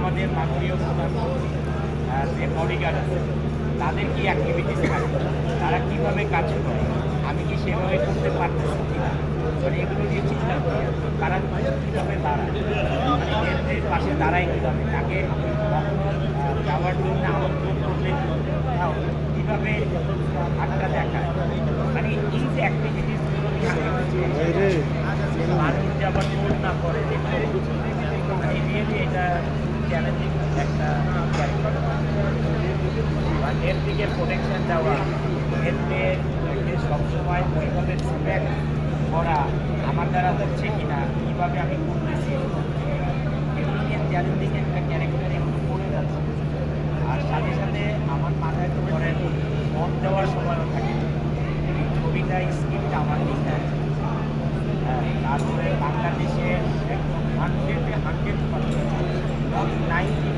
আমাদের মাননীয় প্রধানমন্ত্রী যে বডিগার্ড আছে তাদের কি অ্যাক্টিভিটিস থাকে, তারা কীভাবে কাজ করে, আমি কি সেভাবে করতে পারতেছি কিনা, মানে এগুলো নিয়ে চিন্তা করি। তারা কীভাবে দাঁড়ায়, মানে নেত্রীর পাশে দাঁড়ায় কীভাবে, তাকে যাওয়ার জন্য আমন্ত্রণ করলে কোথাও কীভাবে হাতটা দেখায়, মানে এই যে অ্যাক্টিভিটিসগুলো নিয়ে মানুষ যাবার ভোট না করে মানে রিয়েলি এটা চ্যালেঞ্জিং একটা ক্যারেক্টার। বা নেত্রীকে প্রোটেকশন দেওয়া, নেত্রীকে সবসময় ওইভাবে রেসপেক্ট করা, আমার দ্বারা হচ্ছে কিনা, কীভাবে আমি করতেছি, এগুলো নিয়ে চ্যালেঞ্জিং একটা ক্যারেক্টার এগুলো করে যাচ্ছে। আর সাথে সাথে আমার মাথায় তো ধরেন মন দেওয়ার সময়ও থাকে, এই কবিতা স্কিলটা আমার লিখতে আছে। তারপরে বাংলাদেশের একদম 100% 90%